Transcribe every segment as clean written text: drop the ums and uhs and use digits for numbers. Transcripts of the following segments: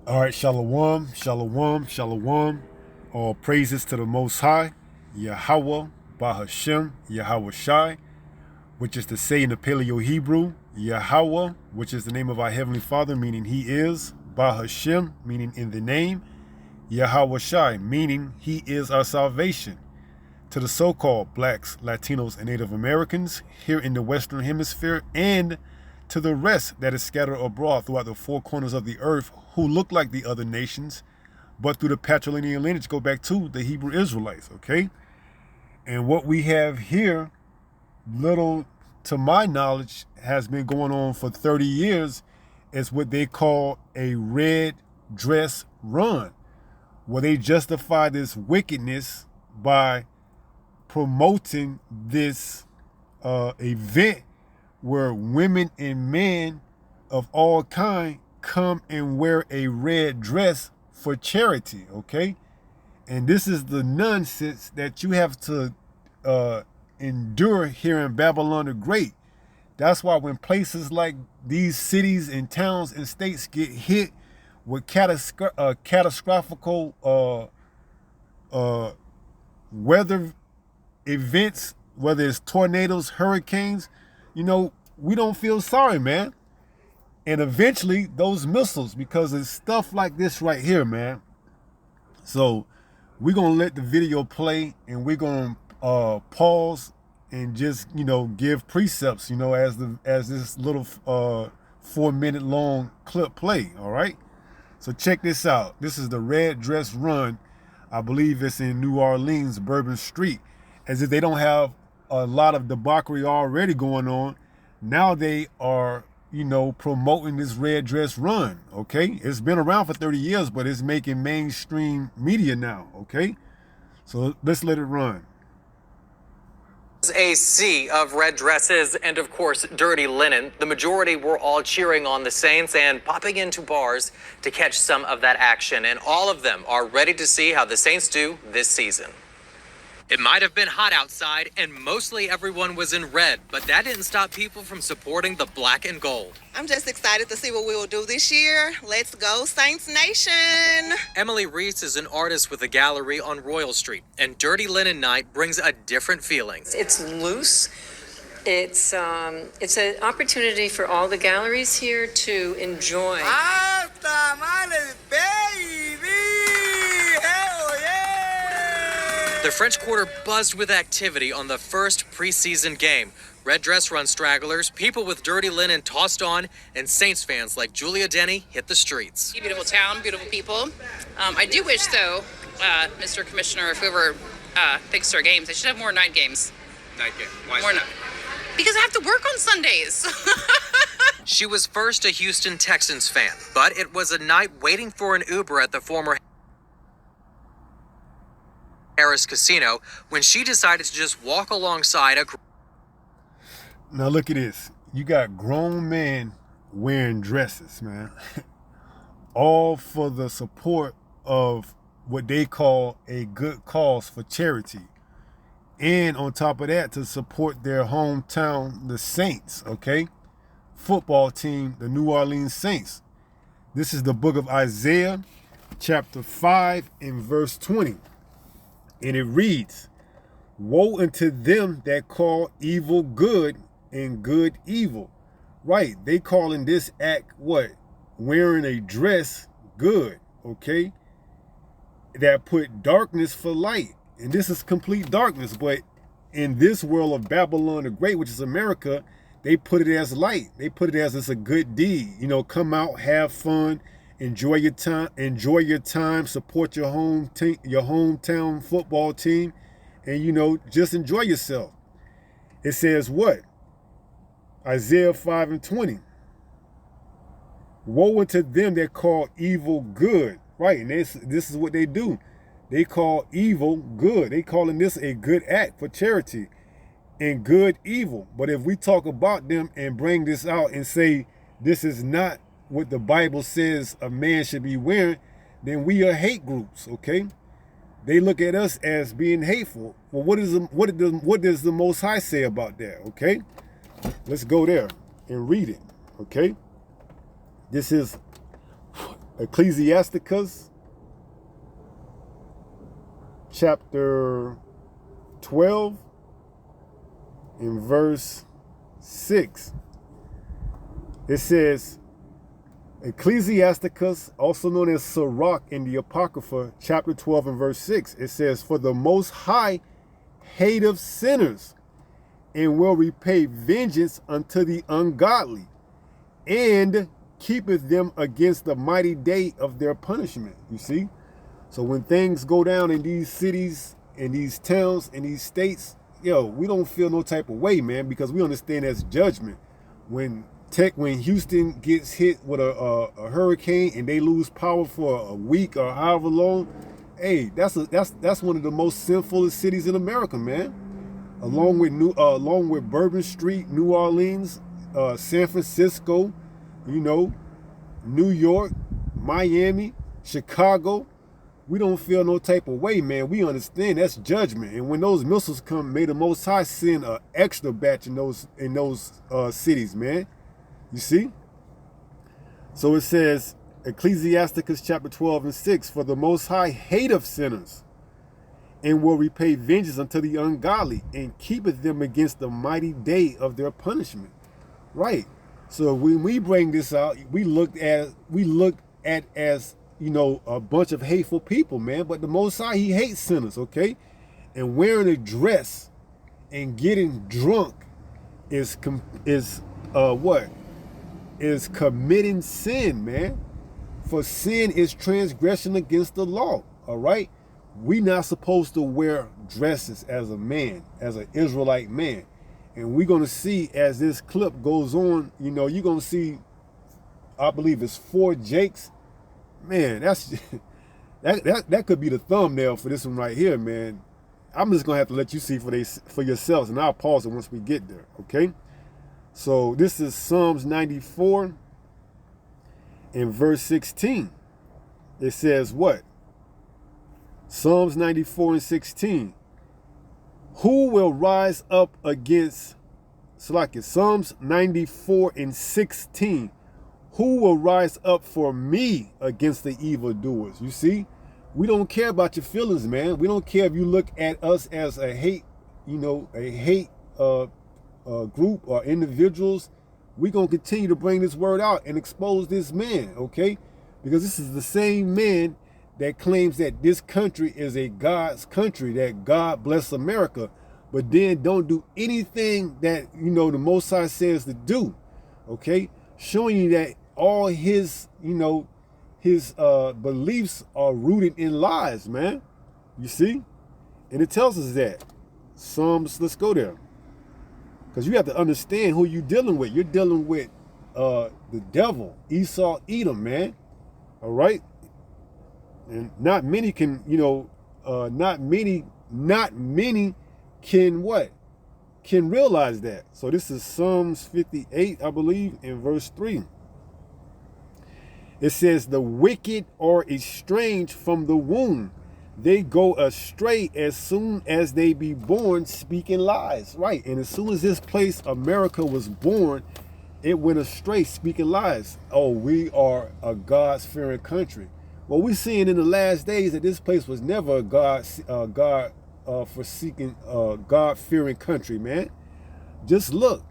All right, shalom, shalom, shalom. All praises to the Most High, Yahweh, Bahashem, Yahweh Shai, which is to say in the Paleo Hebrew, Yahweh, which is the name of our Heavenly Father, meaning He is, Bahashem, meaning in the name, Yahweh Shai, meaning He is our salvation. To the so-called blacks, Latinos, and Native Americans here in the Western Hemisphere, and to the rest that is scattered abroad throughout the four corners of the earth who look like the other nations, but through the patrilineal lineage go back to the Hebrew Israelites, okay? And what we have here, little to my knowledge, has been going on for 30 years, is what they call a red dress run, where they justify this wickedness by promoting this event where women and men of all kind come and wear a red dress for charity, okay? And this is the nonsense that you have to endure here in Babylon the Great. That's why when places like these cities and towns and states get hit with catastrophic weather events, whether it's tornadoes, hurricanes, we don't feel sorry, man. And eventually those missiles, because it's stuff like this right here, man. So we're going to let the video play, and we're going to pause and just, give precepts, as this little 4-minute long clip play, all right? So check this out. This is the Red Dress Run. I believe it's in New Orleans, Bourbon Street. As if they don't have a lot of debauchery already going on. Now they are, promoting this Red Dress Run, okay? It's been around for 30 years, but it's making mainstream media now, okay? So let's let it run. A sea of red dresses and, of course, dirty linen. The majority were all cheering on the Saints and popping into bars to catch some of that action. And all of them are ready to see how the Saints do this season. It might have been hot outside, and mostly everyone was in red, but that didn't stop people from supporting the black and gold. I'm just excited to see what we will do this year. Let's go, Saints Nation! Emily Reese is an artist with a gallery on Royal Street, and Dirty Linen Night brings a different feeling. It's loose. It's an opportunity for all the galleries here to enjoy. The French Quarter buzzed with activity on the first preseason game. Red dress run stragglers, people with dirty linen tossed on, and Saints fans like Julia Denny hit the streets. Beautiful town, beautiful people. I do wish, though, Mr. Commissioner, if whoever picks our games, they should have more night games. Night game. Why more night? Because I have to work on Sundays. She was first a Houston Texans fan, but it was a night waiting for an Uber at the former Harris Casino when she decided to just walk alongside a... Now look at this. You got grown men wearing dresses, man. All for the support of what they call a good cause for charity. And on top of that, to support their hometown, the Saints, okay? Football team, the New Orleans Saints. This is the book of Isaiah, chapter 5 and verse 20. And it reads, "Woe unto them that call evil good and good evil." Right, they calling this act what? Wearing a dress good, okay? That put darkness for light. And this is complete darkness, but in this world of Babylon the Great, which is America, they put it as light. They put it as it's a good deed. Come out, have fun, enjoy your time, support your hometown football team, and just enjoy yourself. It says what? Isaiah 5 and 20. Woe unto them that call evil good. Right, and this is what they do. They call evil good. They calling this a good act for charity, and good evil. But if we talk about them and bring this out and say this is not what the Bible says a man should be wearing, then we are hate groups, okay? They look at us as being hateful. Well, what does the Most High say about that, okay? Let's go there and read it, okay? This is Ecclesiasticus chapter 12 in verse 6. It says, Ecclesiasticus, also known as Sirach in the Apocrypha, chapter 12 and verse 6. It says, for the Most High hateth sinners, and will repay vengeance unto the ungodly, and keepeth them against the mighty day of their punishment. You see? So when things go down in these cities, in these towns, in these states, yo, we don't feel no type of way, man, because we understand that's judgment. When Houston gets hit with a hurricane and they lose power for a week or however long, hey, that's one of the most sinfulest cities in America, man. Along with Bourbon Street, New Orleans, San Francisco, you know, New York, Miami, Chicago. We don't feel no type of way, man. We understand that's judgment. And when those missiles come, may the Most High send an extra batch in those cities, man. You see? So it says, Ecclesiasticus chapter 12 and 6, for the Most High hateth sinners, and will repay vengeance unto the ungodly, and keepeth them against the mighty day of their punishment. Right. So when we bring this out, we looked at as, you know, a bunch of hateful people, man. But the Most High, he hates sinners, okay? And wearing a dress and getting drunk is what? Is committing sin, man. For sin is transgression against the law, all right? We not supposed to wear dresses as a man, as an Israelite man. And we're going to see as this clip goes on, you know, you're going to see, I believe it's 4 Jakes. Man, that's that could be the thumbnail for this one right here, man. I'm just going to have to let you see for yourselves, and I'll pause it once we get there, okay? So this is Psalms 94 in verse 16. It says what? Psalms 94 and 16. Who will rise up against, Psalms 94 and 16. Who will rise up for me against the evildoers? You see, we don't care about your feelings, man. We don't care if you look at us as a hate, you know, a hate group or individuals. We're going to continue to bring this word out and expose this man, okay? Because this is the same man that claims that this country is a God's country, that God bless America, but then don't do anything that, you know, the Most High says to do, okay? Showing you that all his, you know, his beliefs are rooted in lies, man. You see? And it tells us that. Psalms, let's go there. Because you have to understand who you're dealing with. You're dealing with the devil, Esau, Edom, man. All right? And not many can, you know, not many can what? Can realize that. So this is Psalms 58, I believe, in verse 3. It says, the wicked are estranged from the womb. They go astray as soon as they be born, speaking lies. Right. And as soon as this place, America, was born, it went astray, speaking lies. Oh, we are a God-fearing country. Well, we're seeing in the last days that this place was never a God-fearing country, man. Just look.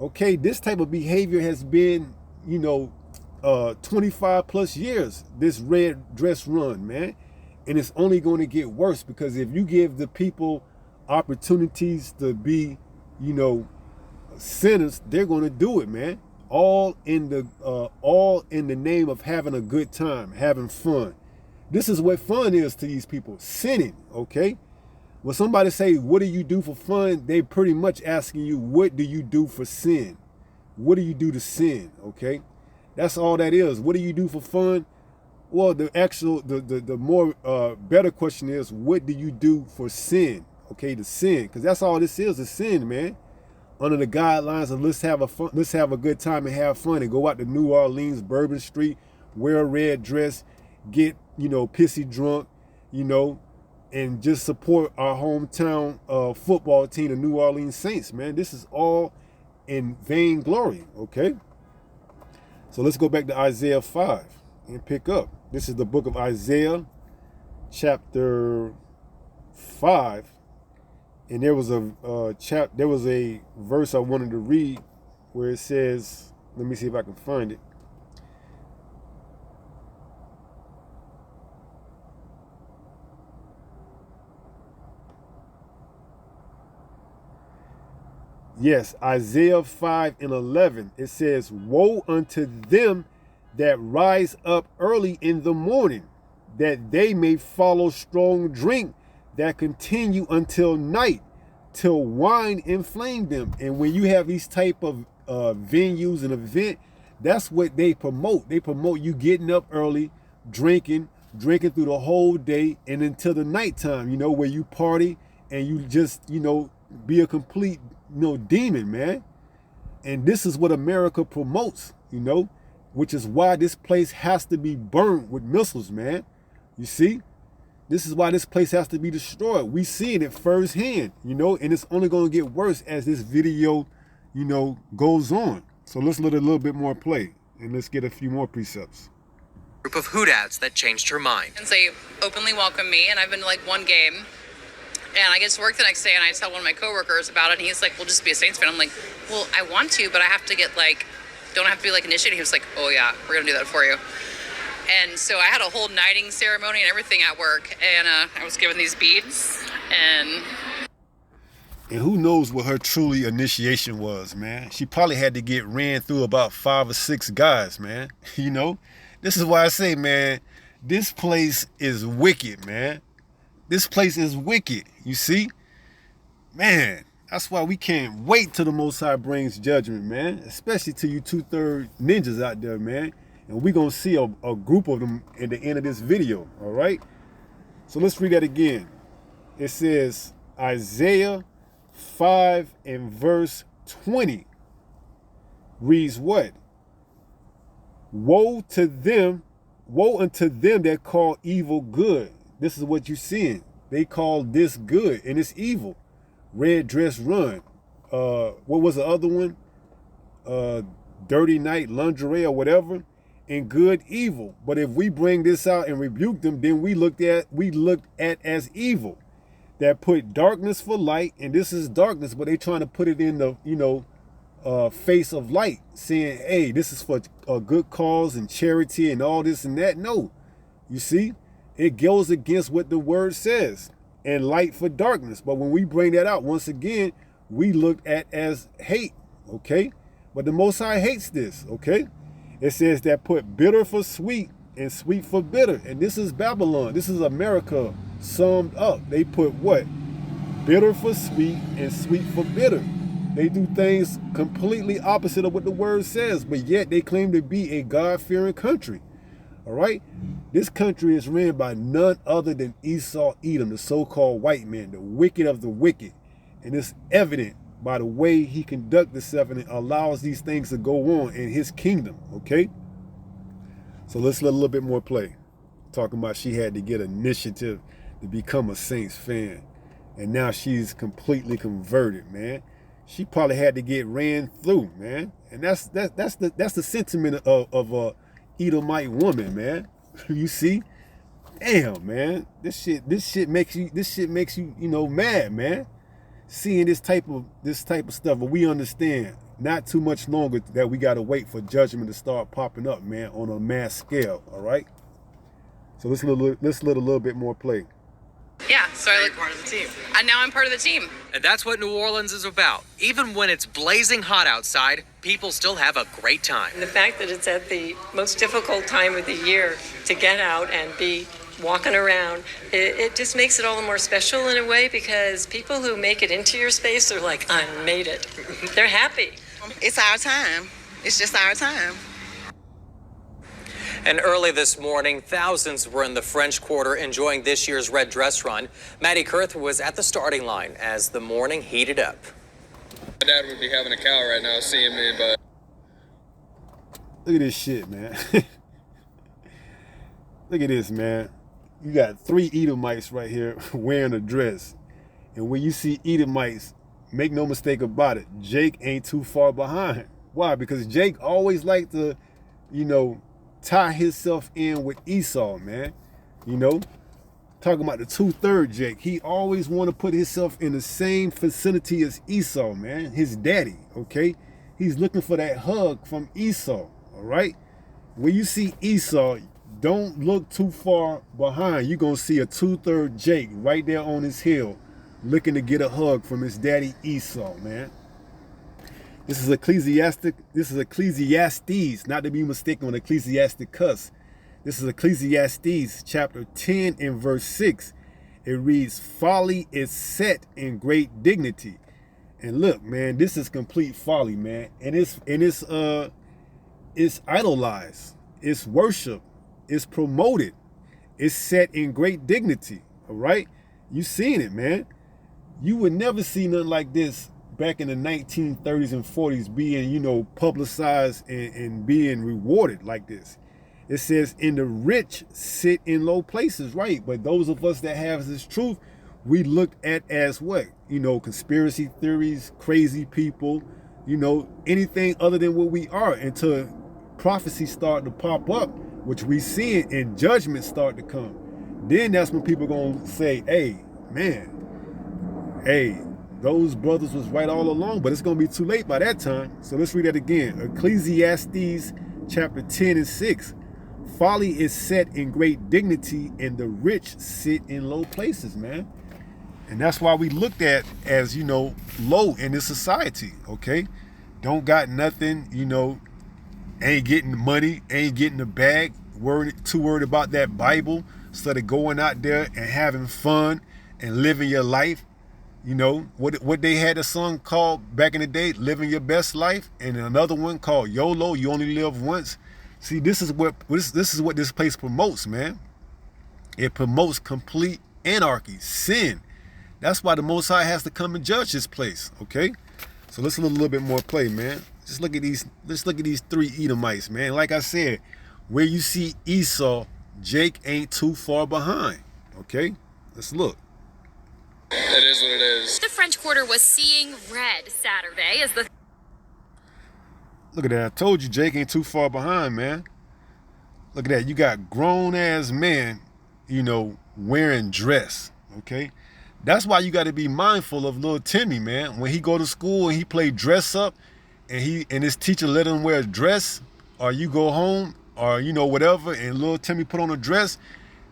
Okay, this type of behavior has been, you know, 25 plus years, this red dress run, man. And it's only going to get worse, because if you give the people opportunities to be, you know, sinners, they're going to do it, man. All in the name of having a good time, having fun. This is what fun is to these people, sinning, okay? When somebody say, what do you do for fun? They pretty much asking you, what do you do for sin? What do you do to sin, okay? That's all that is. What do you do for fun? Well, the more better question is, what do you do for sin? Okay, to sin, because that's all this is sin, man. Under the guidelines of let's have a good time and have fun, and go out to New Orleans, Bourbon Street, wear a red dress, get, you know, pissy drunk, you know, and just support our hometown football team, the New Orleans Saints, man. This is all in vain glory, okay? So let's go back to Isaiah 5 and pick up. This is the book of Isaiah, chapter 5. And there was a verse I wanted to read where it says, let me see if I can find it. Yes, Isaiah 5:11. It says, woe unto them that rise up early in the morning, that they may follow strong drink that continue until night, till wine inflame them. And when you have these type of venues and event, that's what they promote. They promote you getting up early, drinking through the whole day and until the nighttime, where you party and you just, be a complete, demon, man. And this is what America promotes, which is why this place has to be burned with missiles, man. You see? This is why this place has to be destroyed. We seeing it firsthand, and it's only going to get worse as this video, goes on. So let's let a little bit more play and let's get a few more precepts. Group of hoodads that changed her mind. And they openly welcome me, and I've been to like one game, and I get to work the next day, and I tell one of my coworkers about it, and he's like, "Well, just be a Saints fan." I'm like, "Well, I want to, but I have to get don't have to be initiated." He was like, "Oh yeah, we're gonna do that for you." And so I had a whole knighting ceremony and everything at work, and I was given these beads, and who knows what her truly initiation was, man. She probably had to get ran through about 5 or 6 guys, man. This is why I say, man, this place is wicked, man. This place is wicked, you see? Man, that's why we can't wait till the Most High brings judgment, man. Especially to you 2/3 ninjas out there, man. And we're going to see a group of them at the end of this video, all right? So let's read that again. It says, Isaiah 5 and verse 20 reads what? Woe unto them that call evil good. This is what you're seeing. They call this good, and it's evil. Red dress run. What was the other one? Dirty night lingerie or whatever. And good evil. But if we bring this out and rebuke them, then we looked at as evil. That put darkness for light, and this is darkness, but they trying to put it in the face of light, saying, hey, this is for a good cause and charity and all this and that. No, you see, it goes against what the word says, and light for darkness. But when we bring that out, once again, we look at as hate, okay? But the Most High hates this, okay? It says that put bitter for sweet and sweet for bitter. And this is Babylon. This is America summed up. They put what? Bitter for sweet and sweet for bitter. They do things completely opposite of what the word says, but yet they claim to be a God-fearing country. All right? This country is ran by none other than Esau Edom, the so-called white man, the wicked of the wicked. And it's evident by the way he conducts himself and allows these things to go on in his kingdom, okay? So let's let a little bit more play. Talking about she had to get initiative to become a Saints fan. And now she's completely converted, man. She probably had to get ran through, man. And that's the sentiment of a Edomite woman, man. You see? Damn, man. This shit makes you, mad, man. Seeing this type of stuff, but we understand not too much longer that we gotta wait for judgment to start popping up, man, on a mass scale. All right. So let's let a little bit more play. yeah, so I part of the team. And now I'm part of the team. And that's what New Orleans is about. Even when it's blazing hot outside, people still have a great time. And the fact that it's at the most difficult time of the year to get out and be walking around, it just makes it all the more special in a way, because people who make it into your space are like, I made it. They're happy. It's our time. It's just our time. And early this morning, thousands were in the French Quarter enjoying this year's red dress run. Maddie Kurth was at the starting line as the morning heated up. My dad would be having a cow right now seeing me, but... Look at this shit, man. Look at this, man. You got 3 Edomites right here wearing a dress. And when you see Edomites, make no mistake about it, Jake ain't too far behind. Why? Because Jake always liked to, tie himself in with Esau, man. You know, talking about the 2/3 Jake. He always want to put himself in the same vicinity as Esau, man, his daddy, okay? He's looking for that hug from Esau, all right? When you see Esau, don't look too far behind. You're going to see a 2/3 Jake right there on his hill looking to get a hug from his daddy Esau, man. This is Ecclesiastes, not to be mistaken with Ecclesiasticus. This is Ecclesiastes chapter 10 and verse 6. It reads, folly is set in great dignity. And look, man, this is complete folly, man. And it's idolized, it's worship, it's promoted, it's set in great dignity. All right, you seen it, man. You would never see nothing like this back in the 1930s and 40s being, you know, publicized and being rewarded like this. It says, and the rich sit in low places, right? But those of us that have this truth, we looked at as what? You know, conspiracy theories, crazy people, you know, anything other than what we are, until prophecy start to pop up, which we see it, and judgment start to come. Then that's when people gonna say, hey, man, hey, those brothers was right all along, but it's gonna be too late by that time. So let's read that again. Ecclesiastes chapter 10 and 6. Folly is set in great dignity, and the rich sit in low places, man. And that's why we looked at as, you know, low in this society, okay? Don't got nothing, you know, ain't getting the money, ain't getting the bag, too worried about that Bible, instead of going out there and having fun and living your life. You know, what they had a song called back in the day, Living Your Best Life, and another one called YOLO, You Only Live Once. See, this is what this place promotes, man. It promotes complete anarchy, sin. That's why the Most High has to come and judge this place, okay? So let's look a little bit more play, man. Just look at these. Let's look at these three Edomites, man. Like I said, where you see Esau, Jake ain't too far behind, okay? Let's look. It is what it is. The French Quarter was seeing red Saturday as the... Look at that. I told you Jake ain't too far behind, man. Look at that. You got grown-ass men, you know, wearing dress, okay? That's why you got to be mindful of little Timmy, man. When he go to school and he play dress up and his teacher let him wear a dress, or you go home or, you know, whatever, and little Timmy put on a dress,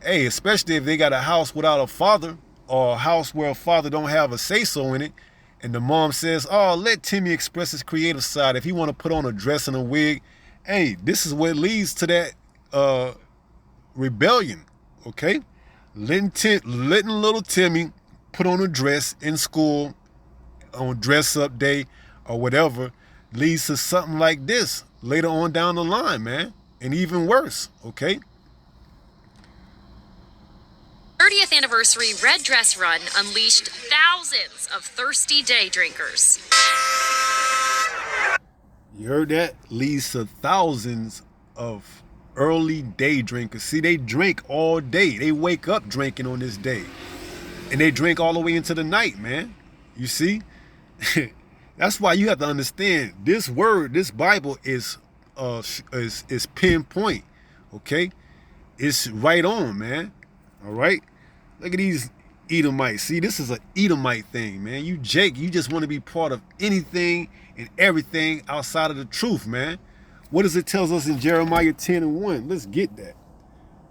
hey, especially if they got a house without a father, or a house where a father don't have a say-so in it, and the mom says, oh, let Timmy express his creative side. If he want to put on a dress and a wig, hey, this is what leads to that rebellion, okay? Letting little Timmy put on a dress in school on dress-up day or whatever leads to something like this later on down the line, man, and even worse, okay? 30th anniversary red dress run unleashed thousands of thirsty day drinkers. You heard that? Leads to thousands of early day drinkers. See, they drink all day. They wake up drinking on this day. And they drink all the way into the night, man. You see? That's why you have to understand this word, this Bible is pinpoint, okay? It's right on, man. All right? Look at these Edomites. See, this is an Edomite thing, man. You, Jake, you just want to be part of anything and everything outside of the truth, man. What does it tell us in Jeremiah 10 and 1? Let's get that.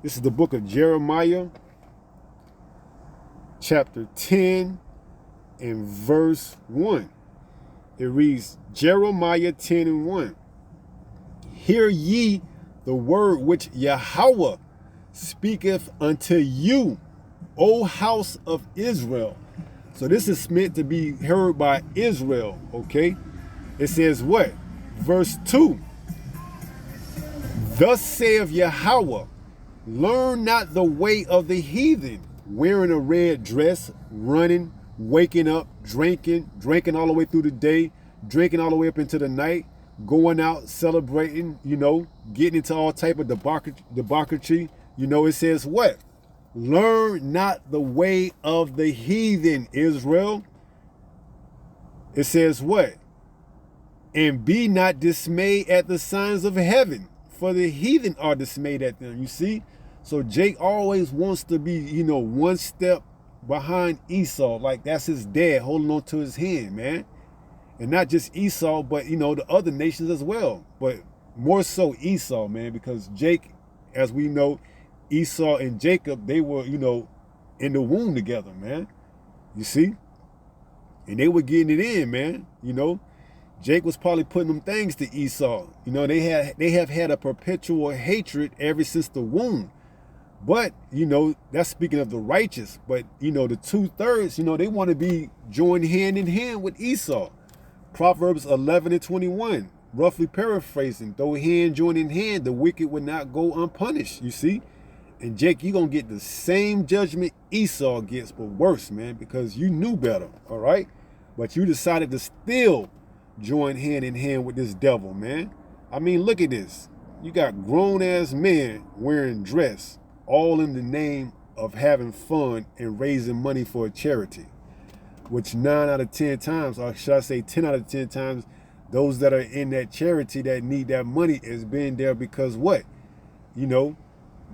This is the book of Jeremiah, chapter 10 and verse 1. It reads, Jeremiah 10 and 1. Hear ye the word which Yahweh speaketh unto you, O house of Israel. So this is meant to be heard by Israel, okay? It says what? Verse 2. Thus saith Yahweh, learn not the way of the heathen, wearing a red dress, running, waking up, drinking all the way through the day, drinking all the way up into the night, going out, celebrating, you know, getting into all type of debauchery. You know, it says what? Learn not the way of the heathen, Israel. It says what? And be not dismayed at the signs of heaven, for the heathen are dismayed at them, you see? So Jake always wants to be, you know, one step behind Esau, like that's his dad holding on to his hand, man. And not just Esau, but, you know, the other nations as well. But more so Esau, man, because Jake, as we know, Esau and Jacob, they were, you know, in the womb together, man. You see? And they were getting it in, man. You know, Jake was probably putting them things to Esau. You know, they have had a perpetual hatred ever since the womb. But, you know, that's speaking of the righteous. But, you know, the 2/3, you know, they want to be joined hand in hand with Esau. Proverbs 11:21, roughly paraphrasing, though hand joined in hand, the wicked would not go unpunished, you see? And Jake, you're going to get the same judgment Esau gets, but worse, man, because you knew better, all right? But you decided to still join hand in hand with this devil, man. I mean, look at this. You got grown-ass men wearing dress, all in the name of having fun and raising money for a charity, which 9 out of 10 times, or should I say 10 out of 10 times, those that are in that charity that need that money is being there because what? You know,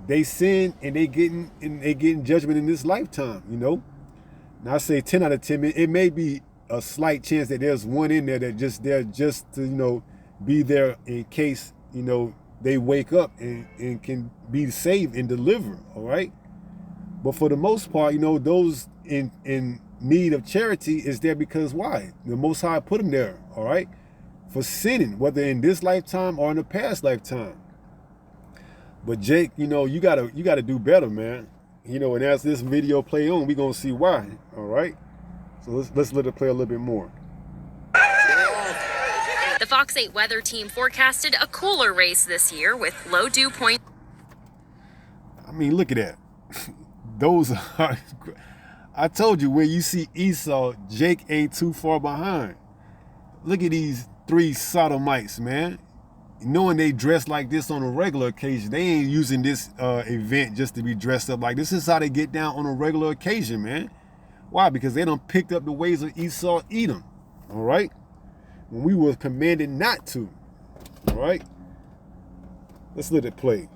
they sin and they getting judgment in this lifetime, you know? Now I say 10 out of 10, it may be a slight chance that there's one in there that just there just to, you know, be there in case, you know, they wake up and can be saved and delivered, all right? But for the most part, you know, those in need of charity is there because why? The Most High put them there, all right? For sinning, whether in this lifetime or in the past lifetime. But Jake, you know, you gotta do better, man. You know, and as this video play on, we gonna see why, all right? So let's let it play a little bit more. The Fox 8 weather team forecasted a cooler race this year with low dew point. I mean, look at that. Those are, I told you, when you see Esau, Jake ain't too far behind. Look at these 3 sodomites, man. Knowing they dress like this on a regular occasion, they ain't using this event just to be dressed up like this. Is how they get down on a regular occasion, man. Why? Because they done picked up the ways of Esau, Edom, all right? When we were commanded not to, all right? Let's let it play.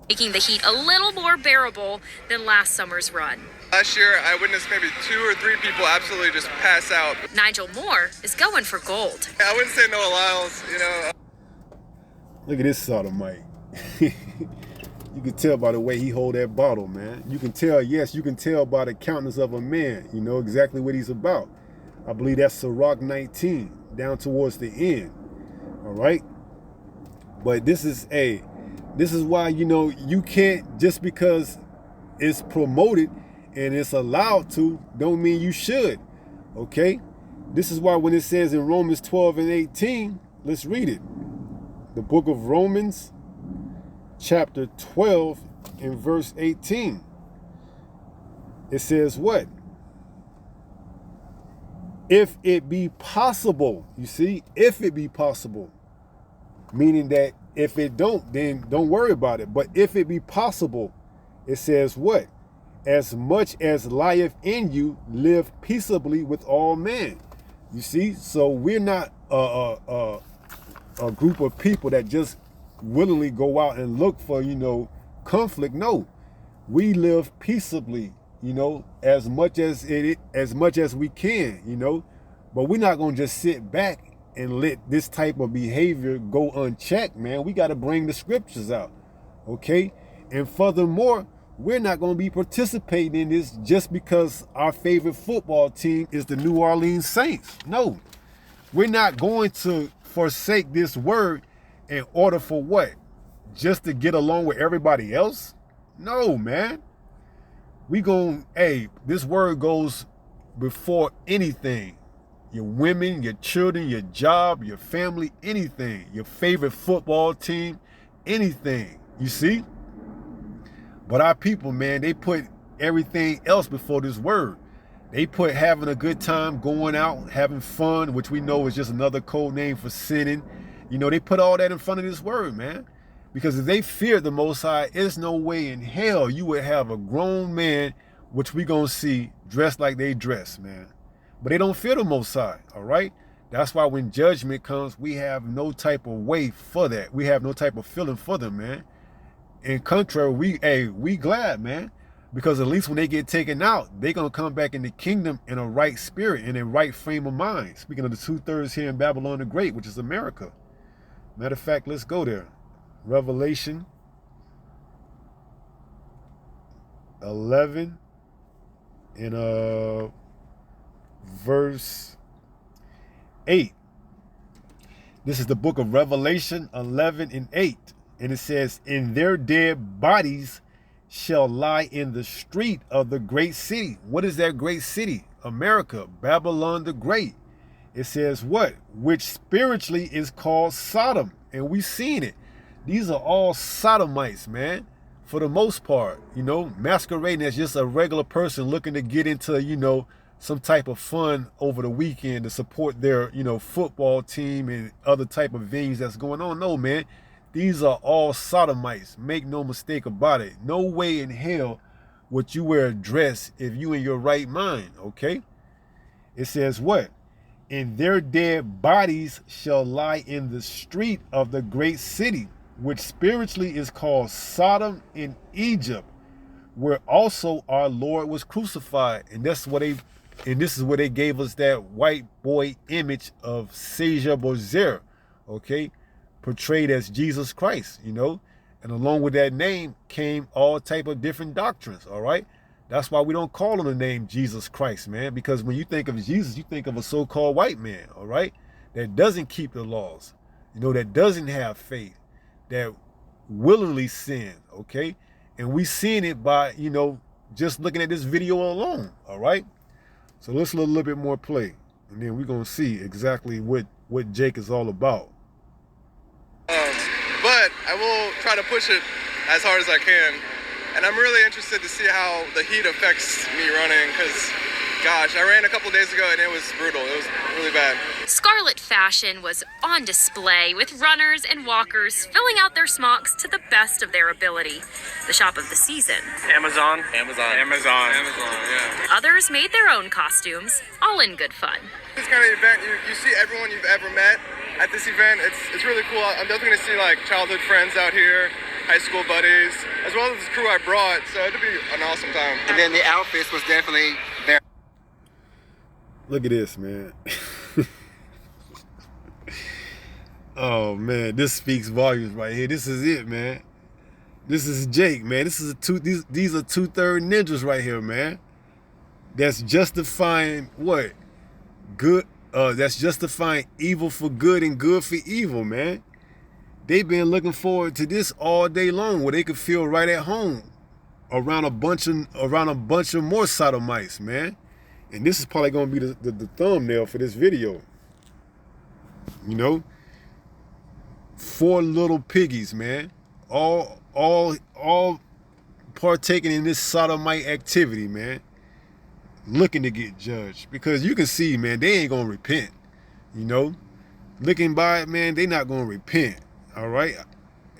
Making the heat a little more bearable than last summer's run. Last year, I witnessed maybe 2 or 3 people absolutely just pass out. Nigel Moore is going for gold. I wouldn't say Noah Lyles, you know. Look at this sodomite. You can tell by the way he hold that bottle, man. You can tell, yes, you can tell by the countenance of a man. You know exactly what he's about. I believe that's Sirach 19, down towards the end. All right? But this is why, you know, you can't, just because it's promoted and it's allowed to, don't mean you should. Okay? This is why when it says in Romans 12:18, let's read it. The book of Romans, chapter 12 and verse 18. It says what? If it be possible, you see, if it be possible, meaning that if it don't, then don't worry about it. But if it be possible, it says what? As much as lieth in you, live peaceably with all men. You see, so we're not a group of people that just willingly go out and look for, you know, conflict. No, we live peaceably, you know, as much as we can, you know. But we're not gonna just sit back and let this type of behavior go unchecked, man. We got to bring the scriptures out, okay? And furthermore, we're not going to be participating in this just because our favorite football team is the New Orleans Saints. No, we're not going to forsake this word in order for what? Just to get along with everybody else? No, man. This word goes before anything. Your women, your children, your job, your family, anything. Your favorite football team, anything. You see? But our people, man, they put everything else before this word. They put having a good time, going out, having fun, which we know is just another code name for sinning. You know, they put all that in front of this word, man. Because if they feared the Most High, there's no way in hell you would have a grown man, which we gonna see, dressed like they dress, man. But they don't fear the Most High, all right? That's why when judgment comes, we have no type of way for that. We have no type of feeling for them, man. In contrary, we glad, man. Because at least when they get taken out, they're going to come back in the kingdom in a right spirit, in a right frame of mind. Speaking of the 2/3 here in Babylon the Great, which is America. Matter of fact, let's go there. Revelation 11 and verse 8. This is the book of Revelation 11 and 8. And it says, "In their dead bodies shall lie in the street of the great city." What is that great city? America, Babylon the Great. It says what? Which spiritually is called Sodom. And we seen it. These are all sodomites, man. For the most part, you know, masquerading as just a regular person looking to get into, you know, some type of fun over the weekend to support their, you know, football team and other type of venues that's going on. No, man. These are all sodomites. Make no mistake about it. No way in hell would you wear a dress if you in your right mind, okay? It says what? "In their dead bodies shall lie in the street of the great city, which spiritually is called Sodom in Egypt, where also our Lord was crucified." And this is where they gave us that white boy image of Caesar Borgia, okay? Portrayed as Jesus Christ, you know, and along with that name came all type of different doctrines. All right, that's why we don't call him the name Jesus Christ, man, because when you think of Jesus, you think of a so-called white man, all right, that doesn't keep the laws, you know, that doesn't have faith, that willingly sin, okay? And we seen it by, you know, just looking at this video alone. All right, so let's let a little bit more play, and then we're gonna see exactly what Jake is all about. But I will try to push it as hard as I can. And I'm really interested to see how the heat affects me running, because, gosh, I ran a couple days ago and it was brutal. It was really bad. Scarlet fashion was on display, with runners and walkers filling out their smocks to the best of their ability. The shop of the season. Amazon, yeah. Others made their own costumes, all in good fun. This kind of event, you see everyone you've ever met at this event. It's really cool. I'm definitely gonna see like childhood friends out here, high school buddies, as well as this crew I brought. So it'll be an awesome time. And then the outfits was definitely there. Look at this, man. Oh man, this speaks volumes right here. This is it, man. This is Jake, man. These are 2/3 ninjas right here, man. That's justifying what? Good. That's justifying evil for good and good for evil, man. They've been looking forward to this all day long, where they could feel right at home around a bunch of more sodomites, man. And this is probably gonna be the thumbnail for this video. You know, 4 little piggies, man, all partaking in this sodomite activity, man, looking to get judged. Because you can see, man, they ain't gonna repent. You know, looking by it, man, they not gonna repent. All right,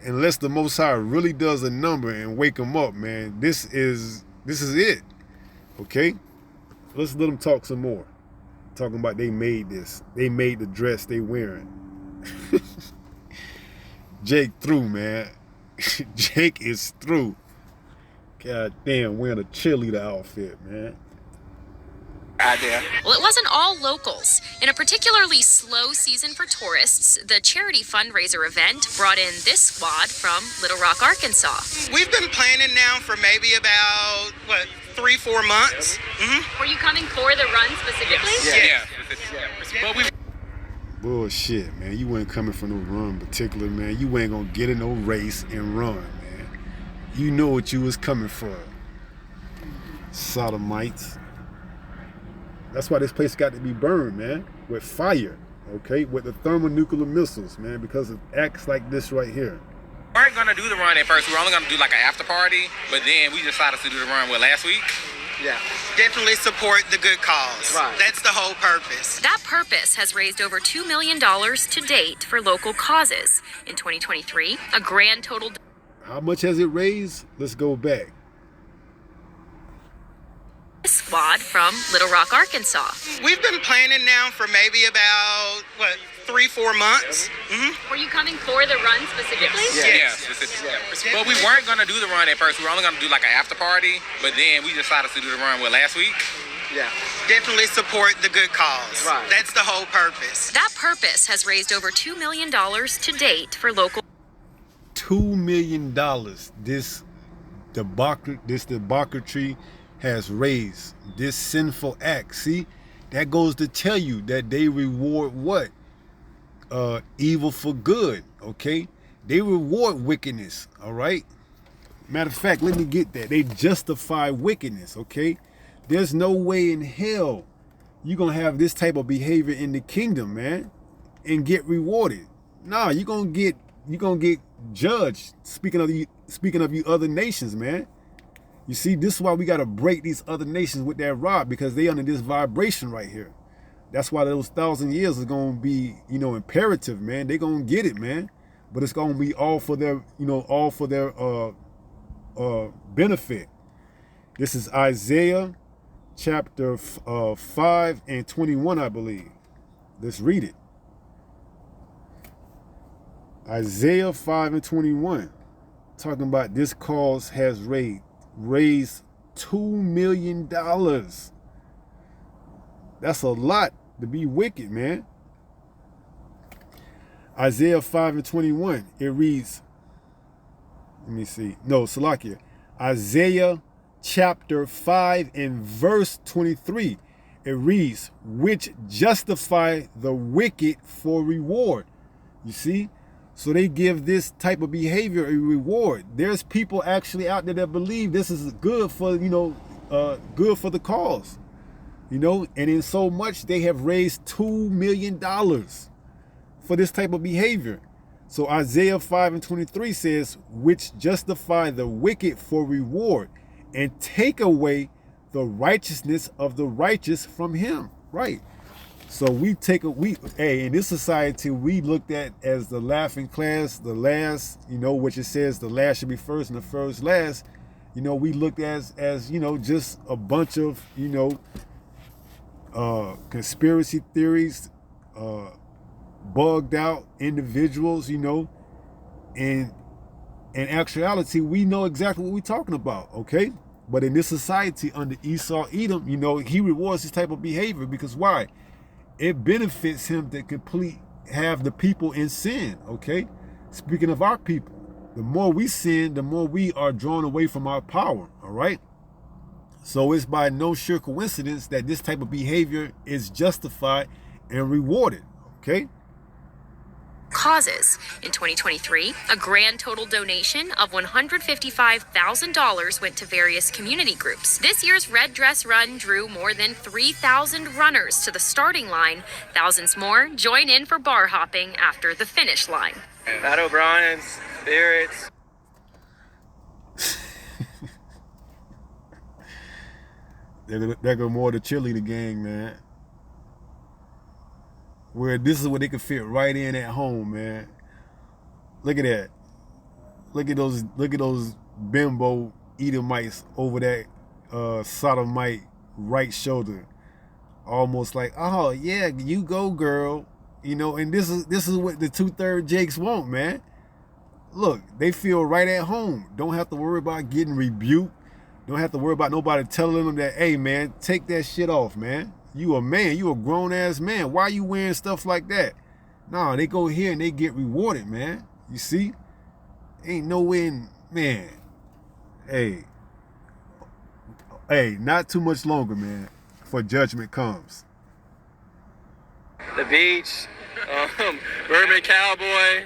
unless the Most High really does a number and wake them up, man. This is it. Okay, let's let them talk some more. Talking about they made this, they made the dress they wearing. Jake through, man. Jake is through. God damn, wearing a cheerleader outfit, man. Idea. Well, it wasn't all locals. In a particularly slow season for tourists, the charity fundraiser event brought in this squad from Little Rock, Arkansas. We've been planning now for maybe about, 3-4 months. Were you coming for the run specifically? Yeah. But we Bullshit, man. You ain't coming for no run in particular, man. You ain't gonna get in no race and run, man. You know what you was coming for. Sodomites. That's why this place got to be burned, man, with fire, okay, with the thermonuclear missiles, man, because of acts like this right here. We weren't gonna do the run at first. We were only gonna do like an after party, but then we decided to do the run last week. Yeah. Definitely support the good cause. Right. That's the whole purpose. That purpose has raised over $2 million to date for local causes. In 2023, a grand total... How much has it raised? Let's go back. squad from Little Rock, Arkansas. We've been planning now for maybe about, 3-4 months. Were you coming for the run specifically? Yes. But we weren't going to do the run at first. We were only going to do like an after party. But then we decided to do the run last week. Yeah. Definitely support the good cause. Right. That's the whole purpose. That purpose has raised over $2 million to date for local. $2 million. This debauchery has raised. This sinful act. See, that goes to tell you that they reward what? Evil for good. Okay, they reward wickedness. All right. Matter of fact, let me get that. They justify wickedness. Okay. There's no way in hell you're gonna have this type of behavior in the kingdom, man, and get rewarded. Nah, you're gonna get judged. Speaking of you other nations, man. You see, this is why we gotta break these other nations with that rod, because they under this vibration right here. That's why those 1,000 years is gonna be, imperative, man. They gonna get it, man. But it's gonna be all for their, benefit. This is Isaiah chapter 5 and 21, I believe. Let's read it. Isaiah 5 and 21, talking about this cause has raised $2 million. That's a lot to be wicked, man. Isaiah 5 and 21, it reads, Salakia. Isaiah chapter 5 and verse 23, it reads, which justify the wicked for reward. You see? So they give this type of behavior a reward. There's people actually out there that believe this is good for, good for the cause. And in so much they have raised $2 million for this type of behavior. So Isaiah 5 and 23 says, which justify the wicked for reward and take away the righteousness of the righteous from him. Right. So in this society, we looked at as the laughing class, the last, which it says the last should be first and the first last. We looked as just a bunch of, conspiracy theories, bugged out individuals, and in actuality, we know exactly what we're talking about, okay? But in this society under Esau, Edom, he rewards this type of behavior because why? It benefits him to have the people in sin, okay? Speaking of our people, the more we sin, the more we are drawn away from our power, all right? So it's by no sheer coincidence that this type of behavior is justified and rewarded, okay? Causes. In 2023, a grand total donation of $155,000 went to various community groups. This year's Red Dress Run drew more than 3,000 runners to the starting line. Thousands more join in for bar hopping after the finish line. Matt O'Brien's, Spirits. There go more the cheerleader gang, man. Where this is where they can fit right in at home, man. Look at that. Look at those bimbo Edomites over that sodomite right shoulder. Almost like, oh yeah, you go, girl. And this is what the 2/3 Jakes want, man. Look, they feel right at home. Don't have to worry about getting rebuked. Don't have to worry about nobody telling them that, hey man, take that shit off, man. You a man, you a grown-ass man. Why you wearing stuff like that? Nah, they go here and they get rewarded, man. You see? Ain't no way in, man. Hey, not too much longer, man, before judgment comes. The beach, Bourbon Cowboy,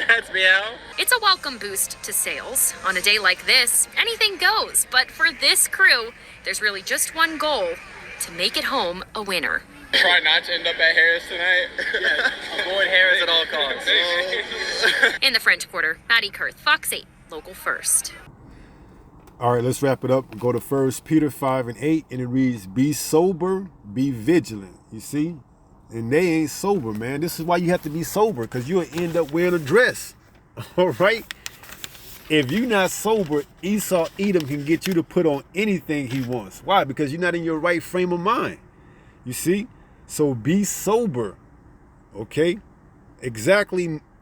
Catch Me Out. It's a welcome boost to sales. On a day like this, anything goes. But for this crew, there's really just one goal: to make it home a winner. Try not to end up at Harris tonight. Yeah, avoid Harris at all costs. In the French Quarter, Maddie Kurth, Fox 8, Local First. All right, let's wrap it up. Go to 1 Peter 5 and 8, and it reads, be sober, be vigilant. You see? And they ain't sober, man. This is why you have to be sober, because you'll end up wearing a dress. All right? If you're not sober, Esau Edom can get you to put on anything he wants. Why? Because you're not in your right frame of mind. You see? So be sober. Okay?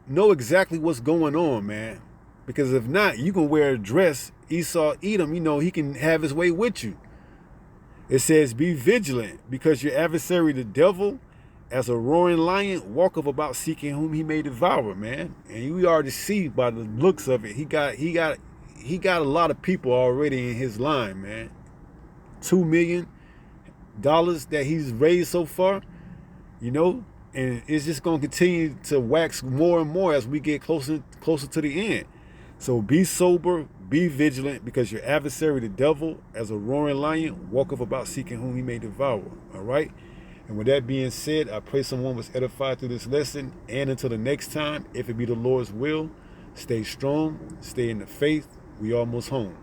Know exactly what's going on, man. Because if not, you can wear a dress. Esau Edom, he can have his way with you. It says, be vigilant, because your adversary, the devil, as a roaring lion, walketh about seeking whom he may devour, man. And we already see by the looks of it, he got a lot of people already in his line, man. $2 million that he's raised so far, and it's just going to continue to wax more and more as we get closer to the end. So be sober, be vigilant, because your adversary, the devil, as a roaring lion, walketh about seeking whom he may devour. All right? And with that being said, I pray someone was edified through this lesson. And until the next time, if it be the Lord's will, stay strong, stay in the faith. We almost home.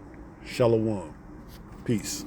Shalom. Peace.